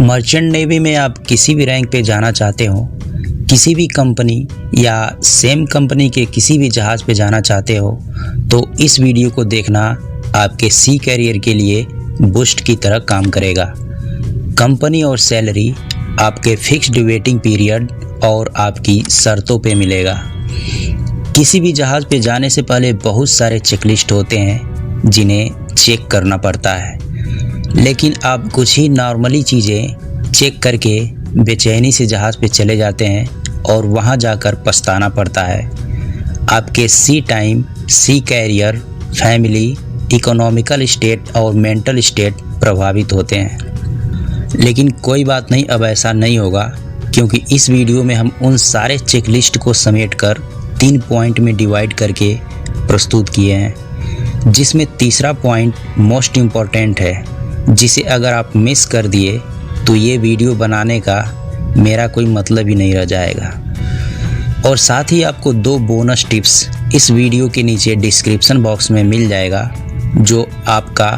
Merchant navy में आप किसी भी रैंक पे जाना चाहते हो, किसी भी कंपनी या सेम कंपनी के किसी भी जहाज़ पे जाना चाहते हो, तो इस वीडियो को देखना आपके सी कैरियर के लिए बूस्ट की तरह काम करेगा। कंपनी और सैलरी आपके फिक्स्ड वेटिंग पीरियड और आपकी शर्तों पे मिलेगा। किसी भी जहाज़ पे जाने से पहले बहुत सारे चेकलिस्ट होते हैं जिन्हें चेक करना पड़ता है, लेकिन आप कुछ ही नॉर्मली चीज़ें चेक करके बेचैनी से जहाज़ पे चले जाते हैं और वहाँ जाकर पछताना पड़ता है। आपके सी टाइम, सी कैरियर, फैमिली, इकोनॉमिकल स्टेट और मेंटल स्टेट प्रभावित होते हैं। लेकिन कोई बात नहीं, अब ऐसा नहीं होगा, क्योंकि इस वीडियो में हम उन सारे चेकलिस्ट को समेटकर 3 पॉइंट में डिवाइड करके प्रस्तुत किए हैं, जिसमें तीसरा पॉइंट मोस्ट इम्पॉर्टेंट है, जिसे अगर आप मिस कर दिए तो ये वीडियो बनाने का मेरा कोई मतलब ही नहीं रह जाएगा। और साथ ही आपको 2 बोनस टिप्स इस वीडियो के नीचे डिस्क्रिप्शन बॉक्स में मिल जाएगा, जो आपका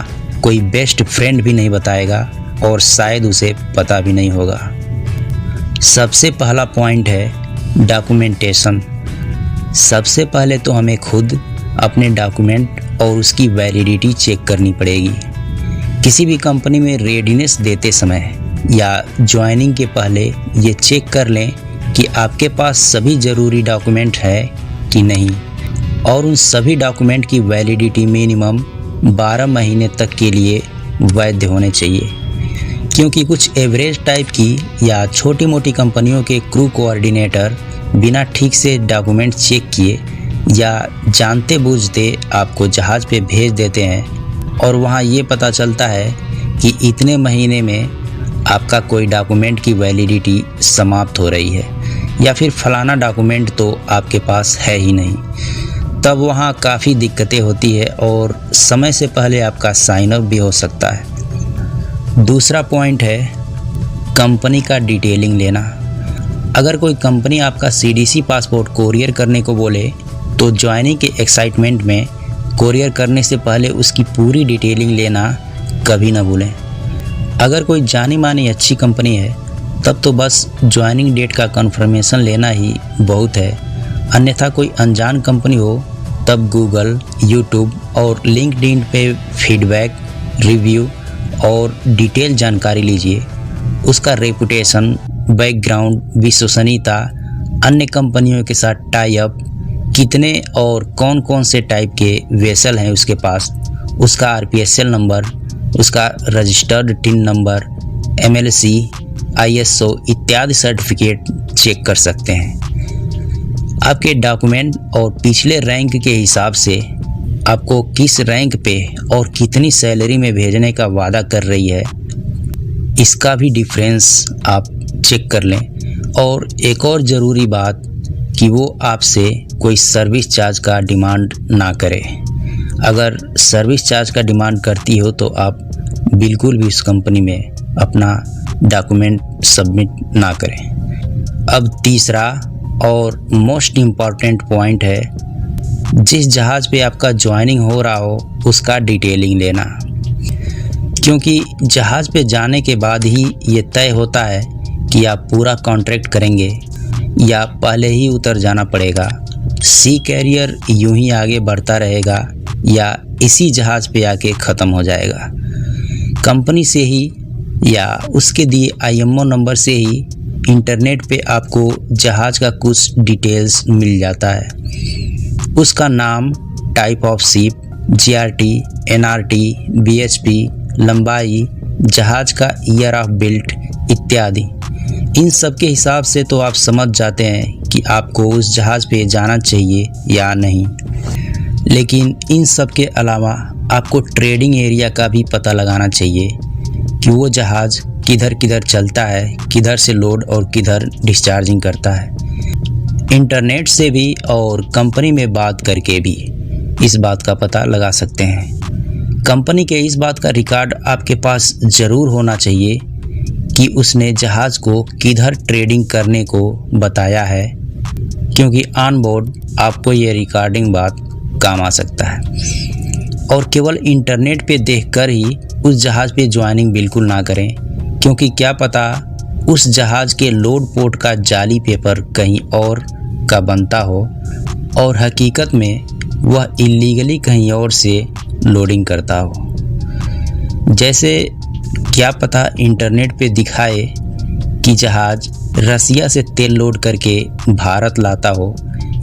कोई बेस्ट फ्रेंड भी नहीं बताएगा और शायद उसे पता भी नहीं होगा। सबसे पहला पॉइंट है डॉक्यूमेंटेशन। सबसे पहले तो हमें खुद अपने डॉक्यूमेंट और उसकी वैलिडिटी चेक करनी पड़ेगी। किसी भी कंपनी में रेडीनेस देते समय या ज्वाइनिंग के पहले ये चेक कर लें कि आपके पास सभी ज़रूरी डॉक्यूमेंट है कि नहीं, और उन सभी डॉक्यूमेंट की वैलिडिटी मिनिमम 12 महीने तक के लिए वैध होने चाहिए। क्योंकि कुछ एवरेज टाइप की या छोटी मोटी कंपनियों के क्रू कोऑर्डिनेटर बिना ठीक से डॉक्यूमेंट चेक किए या जानते बूझते आपको जहाज़ पे भेज देते हैं, और वहाँ ये पता चलता है कि इतने महीने में आपका कोई डॉक्यूमेंट की वैलिडिटी समाप्त हो रही है, या फिर फलाना डॉक्यूमेंट तो आपके पास है ही नहीं, तब वहाँ काफ़ी दिक्कतें होती है और समय से पहले आपका साइन अप भी हो सकता है। दूसरा पॉइंट है कंपनी का डिटेलिंग लेना। अगर कोई कंपनी आपका सीडीसी पासपोर्ट कोरियर करने को बोले तो ज्वाइनिंग के एक्साइटमेंट में कोरियर करने से पहले उसकी पूरी डिटेलिंग लेना कभी ना भूलें। अगर कोई जानी मानी अच्छी कंपनी है तब तो बस ज्वाइनिंग डेट का कंफर्मेशन लेना ही बहुत है, अन्यथा कोई अनजान कंपनी हो तब गूगल, यूट्यूब और लिंक्डइन पे फीडबैक, रिव्यू और डिटेल जानकारी लीजिए। उसका रेपुटेशन, बैकग्राउंड, विश्वसनीयता, अन्य कंपनियों के साथ टाई अप, कितने और कौन कौन से टाइप के वेसल हैं उसके पास, उसका आरपीएसएल नंबर, उसका registered tin number, MLC, ISO इत्यादि सर्टिफिकेट चेक कर सकते हैं। आपके डॉक्यूमेंट और पिछले रैंक के हिसाब से आपको किस रैंक पे और कितनी सैलरी में भेजने का वादा कर रही है, इसका भी डिफरेंस आप चेक कर लें। और एक और ज़रूरी बात कि वो आपसे कोई सर्विस चार्ज का डिमांड ना करे। अगर सर्विस चार्ज का डिमांड करती हो तो आप बिल्कुल भी उस कंपनी में अपना डॉक्यूमेंट सबमिट ना करें। अब तीसरा और मोस्ट इम्पॉर्टेंट पॉइंट है, जिस जहाज़ पे आपका ज्वाइनिंग हो रहा हो उसका डिटेलिंग लेना। क्योंकि जहाज़ पे जाने के बाद ही ये तय होता है कि आप पूरा कॉन्ट्रैक्ट करेंगे या पहले ही उतर जाना पड़ेगा। सी कैरियर यूं ही आगे बढ़ता रहेगा या इसी जहाज़ पे आके ख़त्म हो जाएगा। कंपनी से ही या उसके दिए आईएमओ नंबर से ही इंटरनेट पे आपको जहाज़ का कुछ डिटेल्स मिल जाता है। उसका नाम, type of ship, GRT, NRT, BHP, लंबाई, जहाज़ का ईयर ऑफ बिल्ट इत्यादि। इन सब के हिसाब से तो आप समझ जाते हैं कि आपको उस जहाज़ पे जाना चाहिए या नहीं। लेकिन इन सब के अलावा आपको ट्रेडिंग एरिया का भी पता लगाना चाहिए कि वो जहाज़ किधर किधर चलता है, किधर से लोड और किधर डिस्चार्जिंग करता है। इंटरनेट से भी और कंपनी में बात करके भी इस बात का पता लगा सकते हैं। कंपनी के इस बात का रिकॉर्ड आपके पास ज़रूर होना चाहिए कि उसने जहाज़ को किधर ट्रेडिंग करने को बताया है, क्योंकि ऑन बोर्ड आपको ये रिकॉर्डिंग बात काम आ सकता है। और केवल इंटरनेट पे देखकर ही उस जहाज़ पे ज्वाइनिंग बिल्कुल ना करें, क्योंकि क्या पता उस जहाज़ के लोड पोर्ट का जाली पेपर कहीं और का बनता हो और हकीकत में वह इल्लीगली कहीं और से लोडिंग करता हो। जैसे क्या पता इंटरनेट पे दिखाए कि जहाज़ रसिया से तेल लोड करके भारत लाता हो,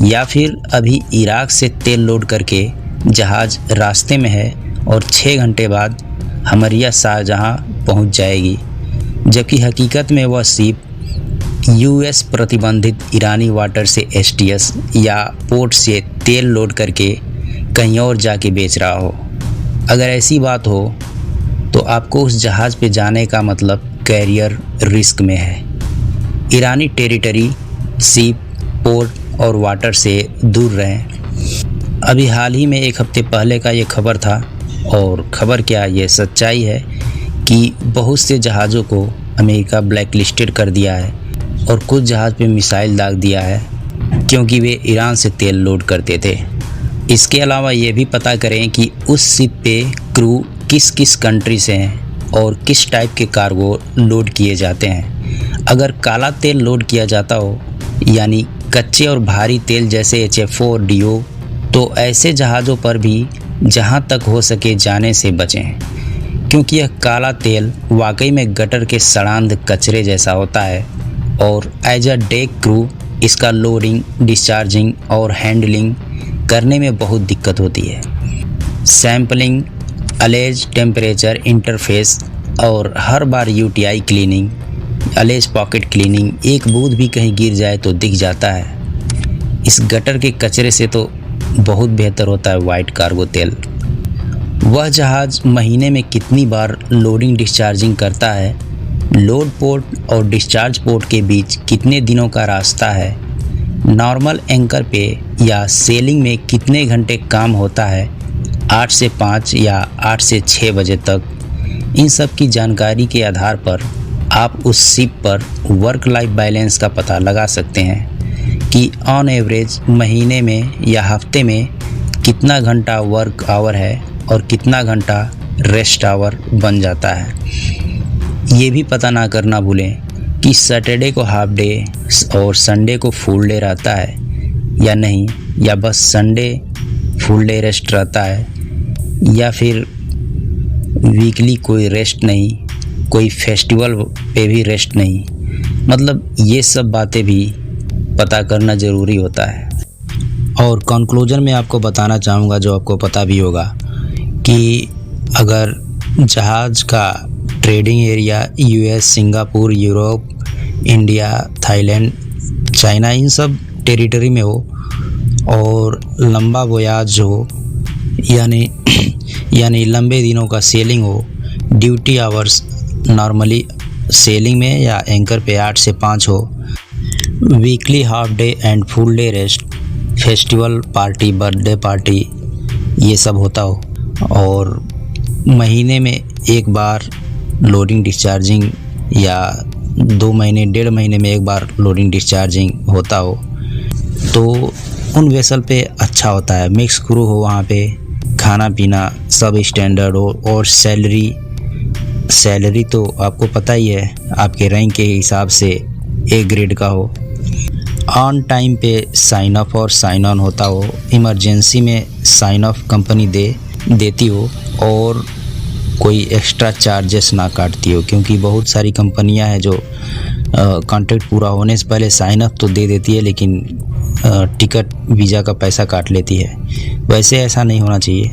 या फिर अभी इराक से तेल लोड करके जहाज़ रास्ते में है और 6 घंटे बाद हमरिया शाहजहाँ पहुंच जाएगी, जबकि हकीकत में वह शिप यूएस प्रतिबंधित ईरानी वाटर से एसटीएस या पोर्ट से तेल लोड करके कहीं और जाके बेच रहा हो। अगर ऐसी बात हो तो आपको उस जहाज़ पे जाने का मतलब कैरियर रिस्क में है। ईरानी टेरिटरी, शिप, पोर्ट और वाटर से दूर रहें। अभी हाल ही में 1 हफ्ते पहले का ये खबर था, और खबर क्या, ये सच्चाई है कि बहुत से जहाज़ों को अमेरिका ब्लैक लिस्टेड कर दिया है और कुछ जहाज़ पे मिसाइल दाग दिया है क्योंकि वे ईरान से तेल लोड करते थे। इसके अलावा ये भी पता करें कि उस शिप पे क्रू किस किस कंट्री से हैं और किस टाइप के कार्गो लोड किए जाते हैं। अगर काला तेल लोड किया जाता हो, यानी कच्चे और भारी तेल जैसे HFO और DO, तो ऐसे जहाज़ों पर भी जहां तक हो सके जाने से बचें, क्योंकि यह काला तेल वाकई में गटर के सड़ांध कचरे जैसा होता है और एज अ डेक क्रू इसका लोडिंग, डिस्चार्जिंग और हैंडलिंग करने में बहुत दिक्कत होती है। सैम्पलिंग, अलेज टेम्परेचर इंटरफेस और हर बार UTI cleaning, allege pocket cleaning, एक बूंद भी कहीं गिर जाए तो दिख जाता है। इस गटर के कचरे से तो बहुत बेहतर होता है वाइट कार्गो तेल। वह जहाज़ महीने में कितनी बार लोडिंग डिस्चार्जिंग करता है, लोड पोर्ट और डिस्चार्ज पोर्ट के बीच कितने दिनों का रास्ता है, नॉर्मल एंकर पे या सेलिंग में कितने घंटे काम होता है, 8 से 5 या 8 से 6 बजे तक, इन सब की जानकारी के आधार पर आप उस शिप पर वर्क लाइफ बैलेंस का पता लगा सकते हैं कि ऑन एवरेज महीने में या हफ्ते में कितना घंटा वर्क आवर है और कितना घंटा रेस्ट आवर बन जाता है। ये भी पता ना करना भूलें कि सैटरडे को हाफ डे और संडे को फुल डे रहता है या नहीं, या बस संडे फुल डे रेस्ट रहता है, या फिर वीकली कोई रेस्ट नहीं, कोई फेस्टिवल पे भी रेस्ट नहीं। मतलब ये सब बातें भी पता करना ज़रूरी होता है। और कंक्लूजन में आपको बताना चाहूँगा, जो आपको पता भी होगा, कि अगर जहाज़ का trading area US, Singapore, Europe, India, Thailand, China, इन सब टेरिटरी में हो और लंबा वोयाज हो, यानी लंबे दिनों का सेलिंग हो, ड्यूटी आवर्स नॉर्मली सेलिंग में या एंकर पे 8 से 5 हो, weekly half day and full day rest, festival party, birthday party, ये सब होता हो, और महीने में एक बार लोडिंग डिस्चार्जिंग या 2 महीने, 1.5 महीने में एक बार लोडिंग डिस्चार्जिंग होता हो, तो उन वेसल पे अच्छा होता है। मिक्स क्रू हो, वहाँ पे खाना पीना सब स्टैंडर्ड हो, और सैलरी तो आपको पता ही है, आपके रैंक के हिसाब से A ग्रेड का हो, ऑन टाइम पे साइन अप और साइन ऑन होता हो, इमरजेंसी में साइन ऑफ कंपनी देती हो और कोई एक्स्ट्रा चार्जेस ना काटती हो, क्योंकि बहुत सारी कंपनियां हैं जो कॉन्ट्रैक्ट पूरा होने से पहले साइन अप तो दे देती है, लेकिन टिकट वीज़ा का पैसा काट लेती है। वैसे ऐसा नहीं होना चाहिए,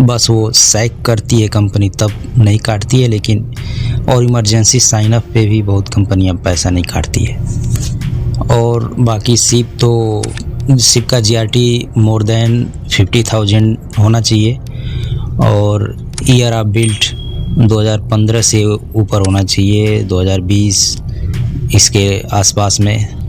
बस वो सैक करती है कंपनी तब नहीं काटती है, लेकिन और इमरजेंसी साइन अप पे भी बहुत कंपनियां पैसा नहीं काटती है। और बाकी शिप का GRT मोर देन 50,000 होना चाहिए, और ईयर ऑफ बिल्ट 2015 से ऊपर होना चाहिए, 2020 इसके आसपास में